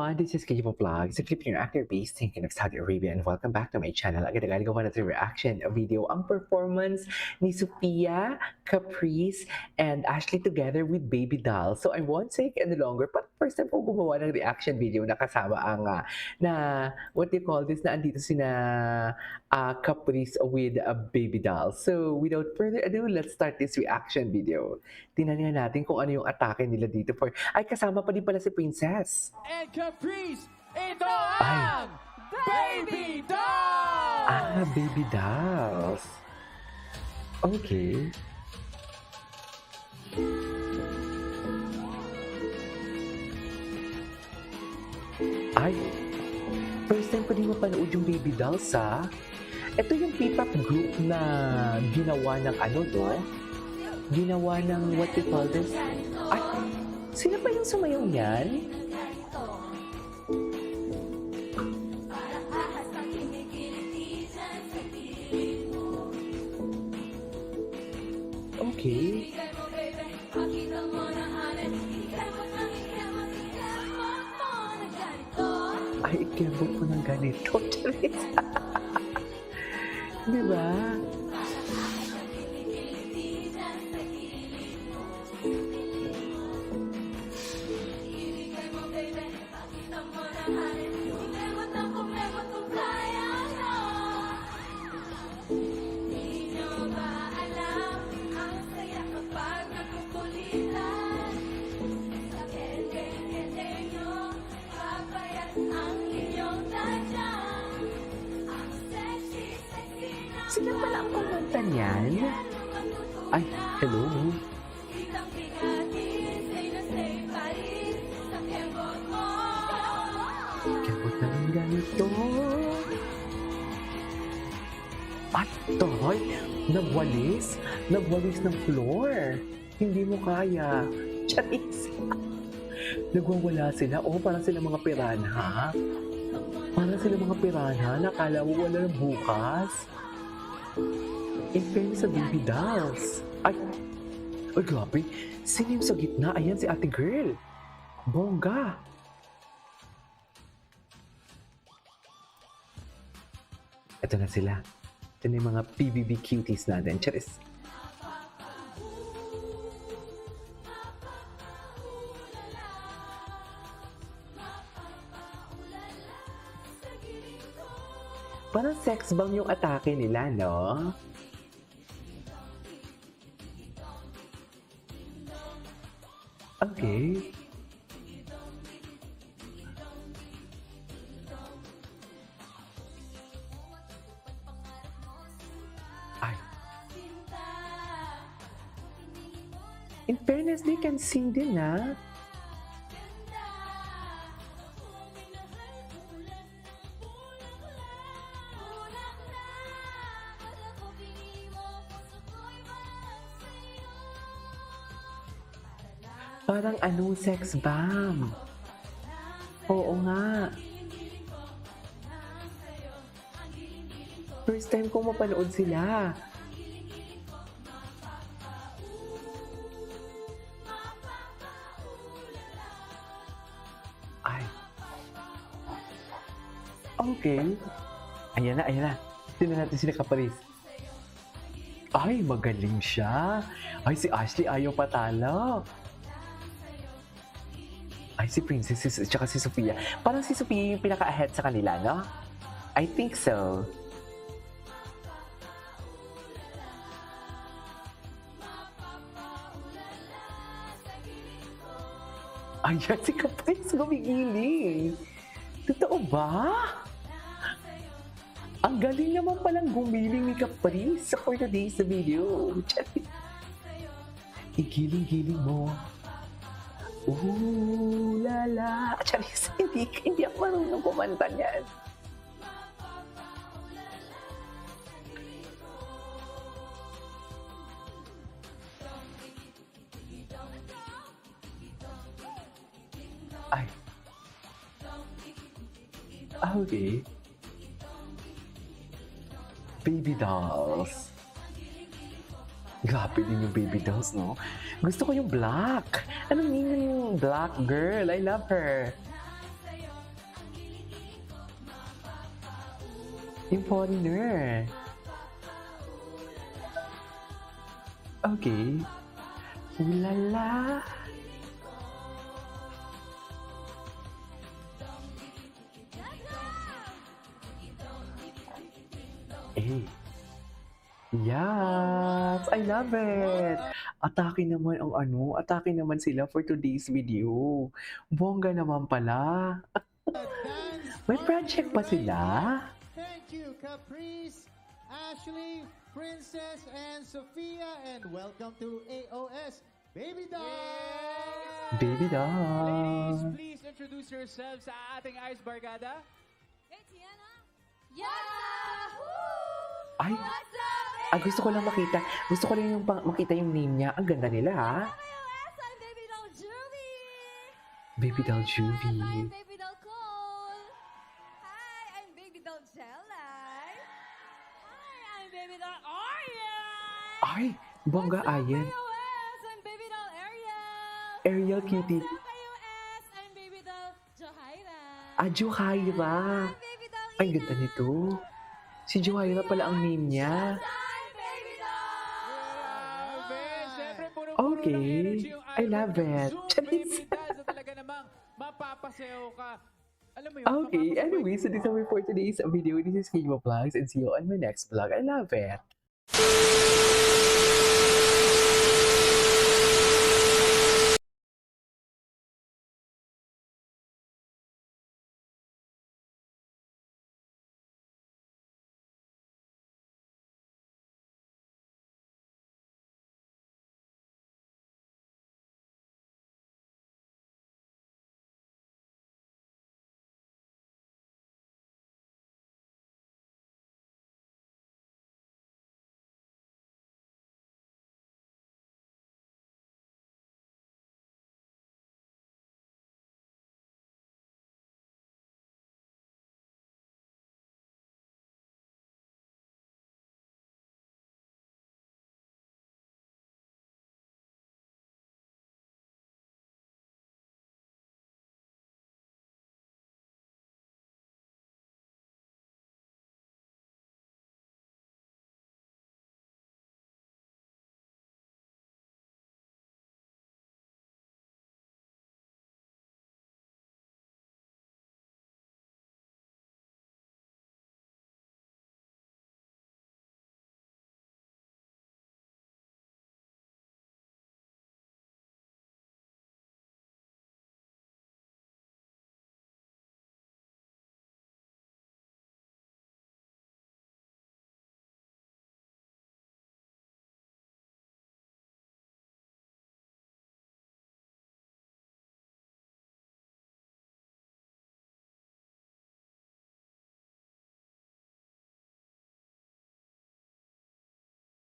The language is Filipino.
everyone, this is Kijibo Vlogs, a Filipino actor based in Saudi Arabia, and welcome back to my channel. Agad gawa natin reaction video ang performance ni Sophia, Caprice, and Ashley together with Baby Doll. So I won't take any longer, but first time po gumawa ng reaction video na kasama ang na what do you call this, na andito sina Caprice with a Baby Doll. So without further ado, let's start this reaction video. Tingnan nga natin kung ano yung atake nila dito for ay kasama pa din pala si Princess. And Caprice, ito Ay. ang Baby Doll! Baby dolls. Okay. Ay, first time ko din mapanood yung Baby Dolls, ha? Ito yung P-pop group na ginawa ng ano, no? Ginawa ng what you call this? Ay, sino ba yung sumayaw niyan? Okay. Ay, ikembot ko ng ganito. Charis. Di ba? Sila pala ang kumanta niyan? Ay, hello. Kembot naman ganito. At toy, nagwalis. Nagwalis ng floor. Hindi mo kaya. Charis. Nagwawala sila. Oh, parang sila mga piranha. Parang sila mga piranha. Nakala mo wala ng bukas. In fairness sa Baby Dolls. Ay, grabe. Sino yung sa gitna? Ayan si ate girl. Bongga. Ito na sila. Ito na yung mga PBB cuties natin. Charis. Parang sex bomb yung atake nila, no? Okay. Ay. In fairness, they can sing din, ha? Parang ano, sex bomb. Oo nga. First time ko mapanood sila. Ay. Okay. Ayan na, ayan na. Tingnan natin sila Caprice. Ay, magaling siya. Ay, si Ashley ayaw patalo. Ay, si Princess at saka si Sophia. Parang si Sophia yung pinaka-ahead sa kanila, no? I think so. Ayan, si Caprice gumigiling. Totoo ba? Ang galing naman palang gumiling ni Caprice for today's video. Igiling-giling mo. Ooh, lala. Charis, hindi ako marunong kumanta niyan. Ay. Okay. Baby Dolls. Grabe din yung Baby Dolls, no? Gusto ko yung black. Anong meaning yung black girl? I love her. Yung foreigner. Okay. Ulala. Eh. Yes! I love it! Atake naman ang atake naman sila for today's video. Bongga naman pala. Dance May on project the pa right sila? hand. Thank you, Caprice, Ashley, Princess, and Sophia, and welcome to AOS Baby Doll. Baby Ladies, doll. please introduce yourselves sa ating Ice Barkada. Hey, Tiana! Yahoo! Ay, What's up, gusto ko lang makita. Gusto ko lang yung makita yung name niya. Ang ganda nila, ha? KOS, I'm Baby Doll Juvie! Baby doll Hi, Juvie. I'm Baby Doll Cole! Hi, I'm Baby Doll Jelly! Hi, I'm Baby Doll Ariel! Ay, bongga What's up, ayan. KOS? I'm Baby Doll Ariel! Ariel Cutie. What's up, KOS? I'm Baby Doll Johaira! Johaira. I'm Baby Doll Ang ganda nito. Si Johaira pala ang name niya. I'm Baby Doll! Grabe! Siyempre, puro-puro Okay. ng energy yung I love Albert it. Zoom, Charis. baby doll. So talaga namang mapapasayaw ka. Alam mo yun? Okay, anyway, so this is all for today's video. This is Kimo Vlogs and see you on my next vlog. I love it.